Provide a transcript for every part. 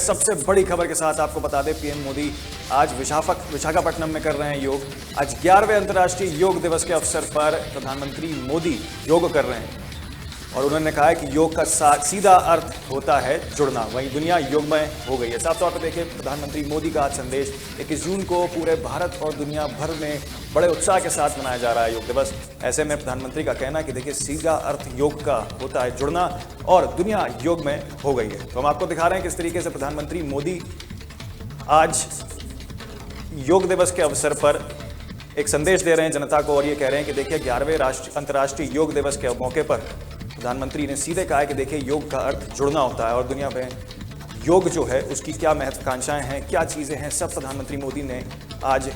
सबसे बड़ी खबर के साथ आपको बता दें, पीएम मोदी आज विशाखापट्टनम में कर रहे हैं योग। आज 11वें अंतर्राष्ट्रीय योग दिवस के अवसर पर प्रधानमंत्री मोदी योग कर रहे हैं और उन्होंने कहा है कि योग का सीधा अर्थ होता है जुड़ना। वहीं दुनिया योगमय हो गई है। साफ तौर पर देखिए, प्रधानमंत्री मोदी का आज संदेश 21 जून को पूरे भारत और दुनिया भर में बड़े उत्साह के साथ मनाया जा रहा है योग दिवस। ऐसे में प्रधानमंत्री का कहना है कि देखिए, सीधा अर्थ योग का होता है जुड़ना और दुनिया योगमय हो गई है। तो हम आपको दिखा रहे हैं किस तरीके से प्रधानमंत्री मोदी आज योग दिवस के अवसर पर एक संदेश दे रहे हैं जनता को और ये कह रहे हैं कि देखिए, 11वें अंतर्राष्ट्रीय योग दिवस के मौके पर प्रधानमंत्री ने सीधे कहा है कि देखिए, योग का अर्थ जुड़ना होता है और दुनिया में योग जो है उसकी क्या महत्वाकांक्षाएं हैं, क्या चीज़ें हैं, सब प्रधानमंत्री मोदी ने आज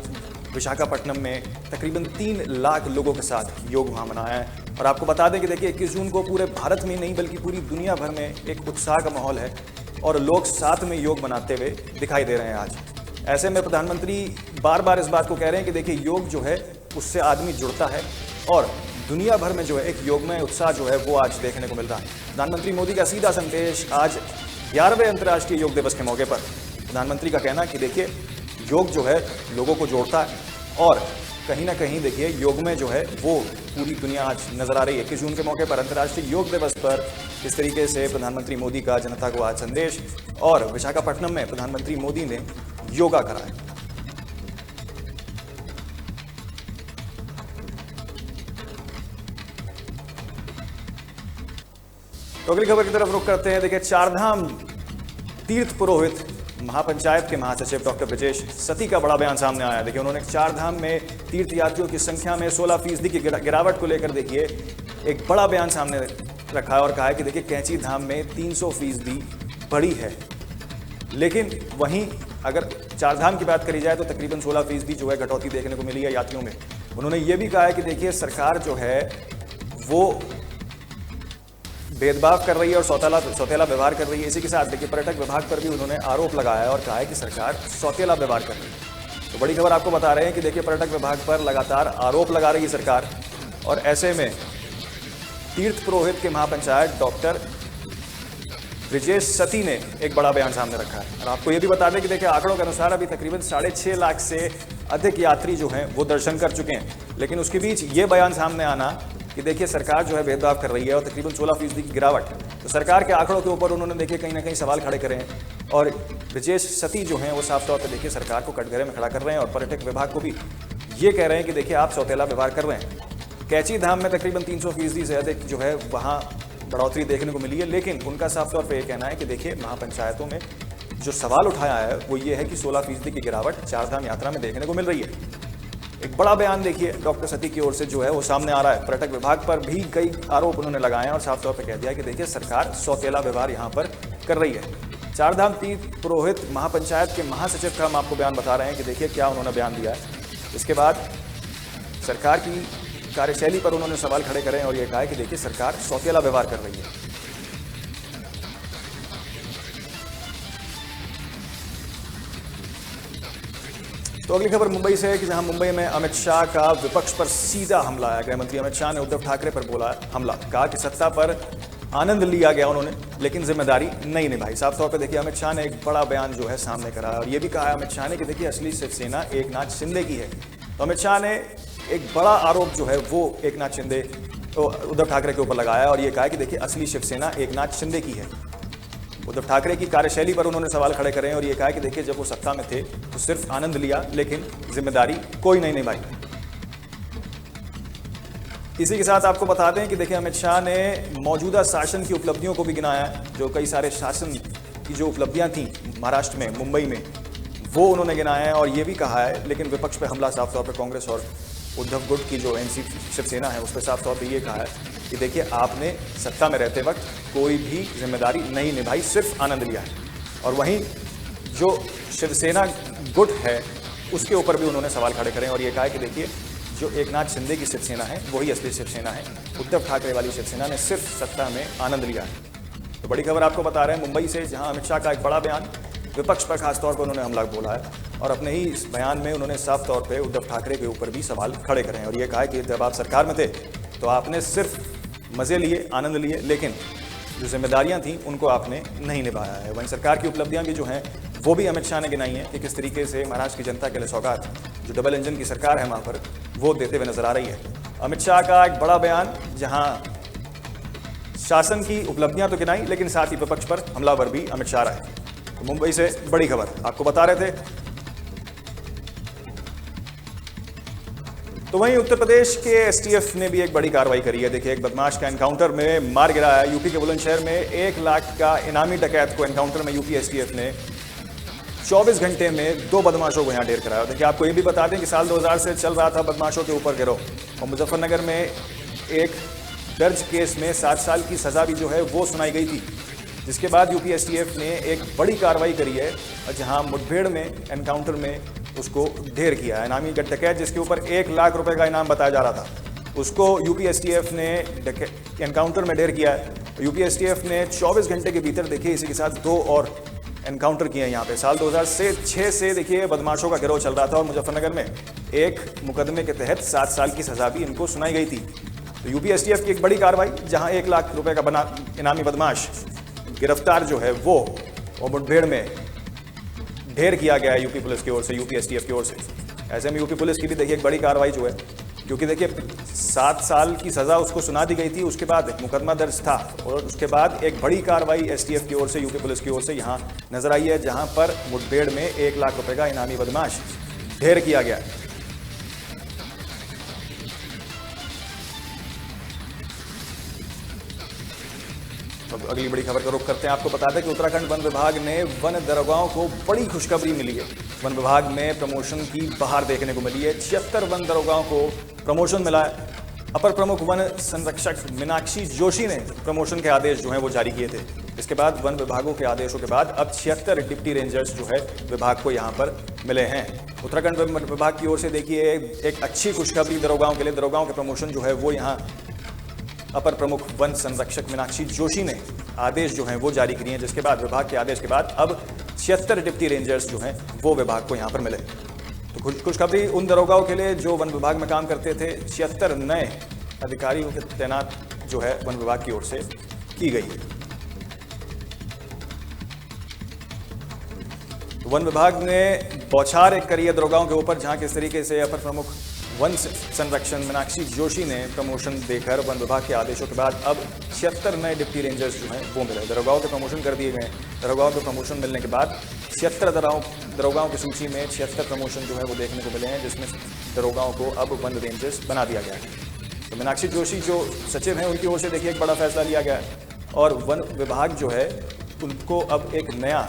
विशाखापट्टनम में तकरीबन 3 लाख लोगों के साथ योग वहाँ मनाया है। और आपको बता दें कि देखिए, 21 जून को पूरे भारत में नहीं बल्कि पूरी दुनिया भर में एक उत्साह का माहौल है और लोग साथ में योग मनाते हुए दिखाई दे रहे हैं आज। ऐसे में प्रधानमंत्री बार बार इस बात को कह रहे हैं कि देखिए, योग जो है उससे आदमी जुड़ता है और दुनिया भर में जो है एक योगमय उत्साह जो है वो आज देखने को मिल रहा है। प्रधानमंत्री मोदी का सीधा संदेश आज 11वें अंतर्राष्ट्रीय योग दिवस के मौके पर प्रधानमंत्री का कहना कि देखिए, योग जो है लोगों को जोड़ता है और कहीं ना कहीं देखिए, योग में जो है वो पूरी दुनिया आज नजर आ रही है। 21 जून के मौके पर अंतर्राष्ट्रीय योग दिवस पर इस तरीके से प्रधानमंत्री मोदी का जनता को आज संदेश और विशाखापट्टनम में प्रधानमंत्री मोदी ने योगा कराया। तो अगली खबर की तरफ रुख करते हैं। देखिए, चारधाम तीर्थ पुरोहित महापंचायत के महासचिव डॉक्टर ब्रजेश सती का बड़ा बयान सामने आया। देखिए, उन्होंने चारधाम में तीर्थ यात्रियों की संख्या में 16% की गिरावट को लेकर देखिए एक बड़ा बयान सामने रखा है और कहा है कि देखिए, कैंची धाम में 300% बढ़ी है। लेकिन वहीं अगर चारधाम की बात करी जाए तो तकरीबन 16% जो है घटौती देखने को मिली है यात्रियों में। उन्होंने ये भी कहा है कि देखिए, सरकार जो है वो भेदभाव कर रही है और सौतेला व्यवहार कर रही है। इसी के साथ देखिए, पर्यटक विभाग पर भी उन्होंने आरोप लगाया है और कहा है कि सरकार सौतेला व्यवहार कर रही है। तो बड़ी खबर आपको बता रहे हैं कि देखिए, पर्यटक विभाग पर लगातार आरोप लगा रही है सरकार और ऐसे में तीर्थ पुरोहित के महापंचायत डॉक्टर ब्रजेश सती ने एक बड़ा बयान सामने रखा है। और आपको ये भी बता दें कि देखिए, आंकड़ों के अनुसार अभी तकरीबन 6.5 लाख से अधिक यात्री जो हैं वो दर्शन कर चुके हैं। लेकिन उसके बीच ये बयान सामने आना कि देखिए, सरकार जो है भेदभाव कर रही है और तकरीबन 16% की गिरावट। तो सरकार के आंकड़ों के ऊपर उन्होंने देखिए कहीं ना कहीं सवाल खड़े करे हैं और ब्रजेश सती जो हैं वो साफ तौर पर देखिए सरकार को कटघरे में खड़ा कर रहे हैं और पर्यटक विभाग को भी ये कह रहे हैं कि देखिए, आप सौतेला व्यवहार कर रहे हैं। कैंची धाम में तकरीबन 300% से अधिक जो है वहाँ बढ़ोतरी देखने को मिली है। लेकिन उनका साफ तौर पर यह कहना है कि देखिए, महापंचायतों में जो सवाल उठाया है वो ये है कि 16% की गिरावट चारधाम यात्रा में देखने को मिल रही है। एक बड़ा बयान देखिए डॉक्टर सती की ओर से जो है वो सामने आ रहा है। पर्यटक विभाग पर भी कई आरोप उन्होंने लगाए हैं और साफ तौर पर कह दिया कि देखिए, सरकार सौतेला व्यवहार यहाँ पर कर रही है। चारधाम तीर्थ पुरोहित महापंचायत के महासचिव का हम आपको बयान बता रहे हैं कि देखिए क्या उन्होंने बयान दिया है। इसके बाद सरकार की कार्यशैली पर उन्होंने सवाल खड़े करे और ये कहा है कि देखिए, सरकार सौतेला व्यवहार कर रही है। तो अगली खबर मुंबई से है कि जहां मुंबई में अमित शाह का विपक्ष पर सीधा हमला आया। गृह मंत्री अमित शाह ने उद्धव ठाकरे पर बोला हमला, कहा कि सत्ता पर आनंद लिया गया उन्होंने लेकिन जिम्मेदारी नहीं निभाई। साफ तौर पर देखिए, अमित शाह ने एक बड़ा बयान जो है सामने करा और ये भी कहा है अमित शाह ने कि देखिए, असली शिवसेना एकनाथ शिंदे की है। तो अमित शाह ने एक बड़ा आरोप जो है वो एकनाथ शिंदे उद्धव ठाकरे के ऊपर लगाया और ये कहा कि देखिए, असली शिवसेना एकनाथ शिंदे की है। उद्धव ठाकरे की कार्यशैली पर उन्होंने सवाल खड़े करे और ये कहा कि देखिए, जब वो सत्ता में थे तो सिर्फ आनंद लिया लेकिन जिम्मेदारी कोई नहीं निभाई। इसी के साथ आपको बता दें कि देखिए, अमित शाह ने मौजूदा शासन की उपलब्धियों को भी गिनाया, जो कई सारे शासन की जो उपलब्धियां थी महाराष्ट्र में, मुंबई में, वो उन्होंने गिनाया है और ये भी कहा है। लेकिन विपक्ष पर हमला साफ तौर पर कांग्रेस और उद्धव गुट की जो शिवसेना है उस पर साफ तौर पर ये कहा है कि देखिए, आपने सत्ता में रहते वक्त कोई भी जिम्मेदारी नहीं निभाई, सिर्फ आनंद लिया है। और वहीं जो शिवसेना गुट है उसके ऊपर भी उन्होंने सवाल खड़े करे और ये कहा कि देखिए, जो एकनाथ शिंदे की शिवसेना है वही असली शिवसेना है। उद्धव ठाकरे वाली शिवसेना ने सिर्फ सत्ता में आनंद लिया है। तो बड़ी खबर आपको बता रहे हैं मुंबई से, जहां अमित शाह का एक बड़ा बयान, विपक्ष पर खासतौर पर उन्होंने हमला बोला है और अपने ही इस बयान में उन्होंने साफ तौर पर उद्धव ठाकरे के ऊपर भी सवाल खड़े करे हैं और ये कहा कि जब आप सरकार में थे तो आपने सिर्फ मजे लिए, आनंद लिए, लेकिन जो जिम्मेदारियां थी उनको आपने नहीं निभाया है। वहीं सरकार की उपलब्धियां भी जो हैं वो भी अमित शाह ने गिनाई हैं कि किस तरीके से महाराष्ट्र की जनता के लिए सौगात जो डबल इंजन की सरकार है वहां पर वो देते हुए नजर आ रही है। अमित शाह का एक बड़ा बयान, जहां शासन की उपलब्धियां तो गिनाई लेकिन साथ ही विपक्ष पर हमलावर भी अमित शाह रहे। तो मुंबई से बड़ी खबर आपको बता रहे थे। तो वहीं उत्तर प्रदेश के एसटीएफ ने भी एक बड़ी कार्रवाई करी है। देखिए, एक बदमाश का एनकाउंटर में मार गिराया है। यूपी के बुलंदशहर में 1 लाख का इनामी डकैत को एनकाउंटर में यूपी एसटीएफ ने 24 घंटे में 2 बदमाशों को यहां ढेर कराया। देखिए, आपको ये भी बता दें कि साल 2000 से चल रहा था बदमाशों के ऊपर गिरोह, और मुजफ्फरनगर में एक दर्ज केस में 7 साल की सजा भी जो है वो सुनाई गई थी, जिसके बाद यूपी एसटीएफ ने एक बड़ी कार्रवाई करी है, जहां मुठभेड़ में एनकाउंटर में उसको ढेर किया है। इनामी डकैत जिसके ऊपर 1 लाख रुपए का इनाम बताया जा रहा था, उसको यूपी एसटीएफ ने एनकाउंटर में ढेर किया है। यूपी एसटीएफ ने 24 घंटे के भीतर देखिए इसी के साथ 2 और एनकाउंटर किए हैं यहाँ पे। साल 2006 से देखिए बदमाशों का गिरोह चल रहा था और मुजफ्फरनगर में एक मुकदमे के तहत 7 साल की सजा भी इनको सुनाई गई थी। तो यूपी एसटीएफ की एक बड़ी कार्रवाई, जहां 1 लाख रुपए का इनामी बदमाश गिरफ्तार जो है वो और मुठभेड़ में ढेर किया गया है यूपी पुलिस की ओर से, यूपी एसटीएफ की ओर से। ऐसे में यूपी पुलिस की भी देखिए एक बड़ी कार्रवाई जो है, क्योंकि देखिए 7 साल की सजा उसको सुना दी गई थी, उसके बाद मुकदमा दर्ज था और उसके बाद एक बड़ी कार्रवाई एसटीएफ की ओर से, यूपी पुलिस की ओर से यहां नजर आई है, जहां पर मुठभेड़ में 1 लाख रुपए का इनामी बदमाश ढेर किया गया। अब अगली बड़ी खबर का रुख करते हैं। आपको बता दें कि उत्तराखंड वन विभाग ने वन दरोगाओं को बड़ी खुशखबरी मिली है। वन विभाग में प्रमोशन की बहार देखने को मिली है। 76 वन दरोगाओं को प्रमोशन मिला है। अपर प्रमुख वन संरक्षक मीनाक्षी जोशी ने प्रमोशन के आदेश जो हैं वो जारी किए थे। इसके बाद वन विभागों के आदेशों के बाद अब 76 डिप्टी रेंजर्स जो है विभाग को यहाँ पर मिले हैं। उत्तराखंड वन विभाग की ओर से देखिए एक अच्छी खुशखबरी दरोगाओं के लिए। दरोगाओं के प्रमोशन जो है वो यहाँ अपर प्रमुख वन संरक्षक मीनाक्षी जोशी ने आदेश जो हैं वो जारी किए हैं, जिसके बाद विभाग के आदेश के बाद अब 76 डिप्टी रेंजर्स जो हैं वो विभाग को यहाँ पर मिले। तो खुशखबरी उन दरोगाओं के लिए जो वन विभाग में काम करते थे। 76 नए अधिकारियों के तैनात जो है वन विभाग की ओर से की गई है। तो वन विभाग ने बौछार एक करी है दरोगाओं के ऊपर, जहां किस तरीके से अपर प्रमुख वन संरक्षण मीनाक्षी जोशी ने प्रमोशन देकर वन विभाग के आदेशों के बाद अब 76 नए डिप्टी रेंजर्स जो हैं वो मिले। दरोगाओं के प्रमोशन कर दिए गए। दरोगाओं के प्रमोशन मिलने के बाद 76 दरोगाओं की सूची में 76 प्रमोशन जो है वो देखने को मिले हैं, जिसमें दरोगाओं को अब वन रेंजर्स बना दिया गया है। तो मीनाक्षी जोशी जो सचिव हैं उनकी ओर से देखिए एक बड़ा फैसला लिया गया है और वन विभाग जो है उनको अब एक नया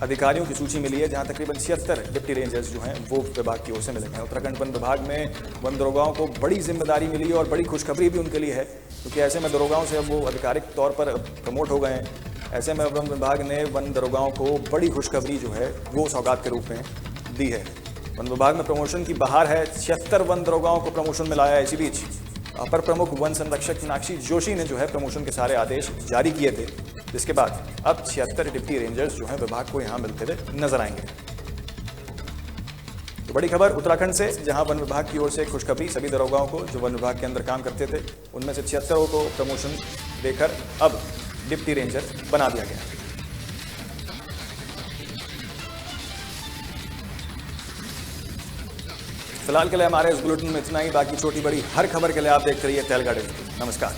अधिकारियों की सूची मिली है, जहां तकरीबन 76 डिप्टी रेंजर्स जो हैं वो विभाग की ओर से मिले हैं। उत्तराखंड वन विभाग में वन दरोगाओं को बड़ी जिम्मेदारी मिली और बड़ी खुशखबरी भी उनके लिए है, क्योंकि ऐसे में दरोगाओं से अब वो आधिकारिक तौर पर प्रमोट हो गए हैं। ऐसे में वन विभाग ने वन दरोगाओं को बड़ी खुशखबरी जो है वो सौगात के रूप में दी है। वन विभाग में प्रमोशन की बहार है। 76 वन दरोगाओं को प्रमोशन मिला है। इसी बीच अपर प्रमुख वन संरक्षक मीनाक्षी जोशी ने जो है प्रमोशन के सारे आदेश जारी किए थे, जिसके बाद अब 76 डिप्टी रेंजर्स जो हैं विभाग को यहां मिलते हुए नजर आएंगे। तो बड़ी खबर उत्तराखंड से, जहां वन विभाग की ओर से खुशखबरी सभी दरोगाओं को जो वन विभाग के अंदर काम करते थे उनमें से 76 को प्रमोशन देकर अब डिप्टी रेंजर बना दिया गया। फिलहाल के लिए हमारे इस बुलेटिन में इतना ही। बाकी छोटी बड़ी हर खबर के लिए आप देखते रहिए तहलका टेलीविजन। नमस्कार।